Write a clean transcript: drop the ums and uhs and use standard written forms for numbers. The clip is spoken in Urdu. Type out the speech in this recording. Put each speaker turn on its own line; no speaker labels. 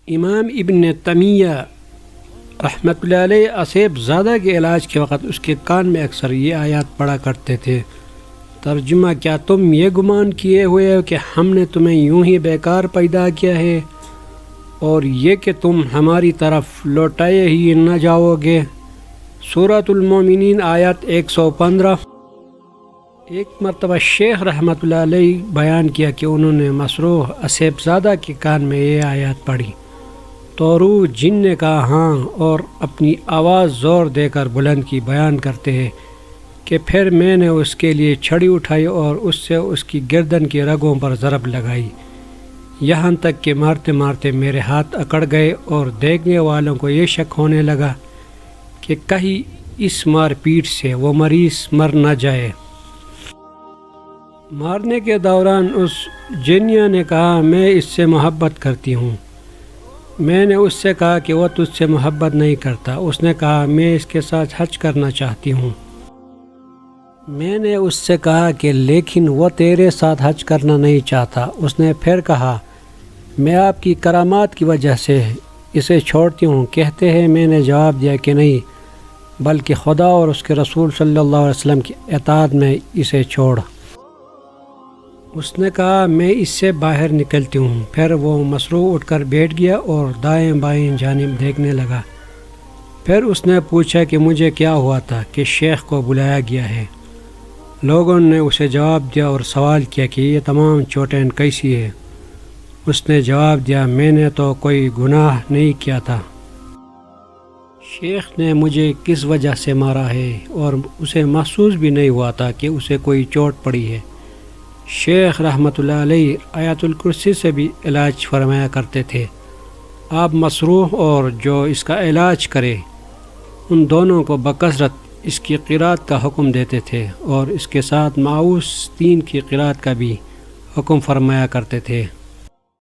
امام ابن تیمیہ رحمۃ اللہ علیہ اسیب زادہ کے علاج کے وقت اس کے کان میں اکثر یہ آیات پڑھا کرتے تھے۔ ترجمہ: کیا تم یہ گمان کیے ہوئے ہو کہ ہم نے تمہیں یوں ہی بیکار پیدا کیا ہے اور یہ کہ تم ہماری طرف لوٹائے ہی نہ جاؤ گے؟ سورۃ المومنین آیت 115۔ ایک مرتبہ شیخ رحمۃ اللہ علیہ بیان کیا کہ انہوں نے مسروح اسیب زادہ کے کان میں یہ آیات پڑھی تو روح جن نے کہا ہاں، اور اپنی آواز زور دے کر بلند کی۔ بیان کرتے ہیں کہ پھر میں نے اس کے لیے چھڑی اٹھائی اور اس سے اس کی گردن کی رگوں پر ضرب لگائی، یہاں تک کہ مارتے مارتے میرے ہاتھ اکڑ گئے اور دیکھنے والوں کو یہ شک ہونے لگا کہ کہیں اس مار پیٹ سے وہ مریض مر نہ جائے۔ مارنے کے دوران اس جنیہ نے کہا میں اس سے محبت کرتی ہوں۔ میں نے اس سے کہا کہ وہ تجھ سے محبت نہیں کرتا۔ اس نے کہا میں اس کے ساتھ حج کرنا چاہتی ہوں۔ میں نے اس سے کہا کہ لیکن وہ تیرے ساتھ حج کرنا نہیں چاہتا۔ اس نے پھر کہا میں آپ کی کرامات کی وجہ سے اسے چھوڑتی ہوں۔ کہتے ہیں میں نے جواب دیا کہ نہیں، بلکہ خدا اور اس کے رسول صلی اللہ علیہ وسلم کی اطاعت میں اسے چھوڑ۔ اس نے کہا میں اس سے باہر نکلتی ہوں۔ پھر وہ مسروع اٹھ کر بیٹھ گیا اور دائیں بائیں جانب دیکھنے لگا۔ پھر اس نے پوچھا کہ مجھے کیا ہوا تھا کہ شیخ کو بلایا گیا ہے۔ لوگوں نے اسے جواب دیا اور سوال کیا کہ یہ تمام چوٹیں کیسی ہے؟ اس نے جواب دیا میں نے تو کوئی گناہ نہیں کیا تھا۔ شیخ نے مجھے کس وجہ سے مارا ہے اور اسے محسوس بھی نہیں ہوا تھا کہ اسے کوئی چوٹ پڑی ہے۔ شیخ رحمۃ اللہ علیہ آیت الکرسی سے بھی علاج فرمایا کرتے تھے۔ آپ مسروح اور جو اس کا علاج کرے ان دونوں کو بکثرت اس کی قرأت کا حکم دیتے تھے اور اس کے ساتھ معوذ 3 کی قرأت کا بھی حکم فرمایا کرتے تھے۔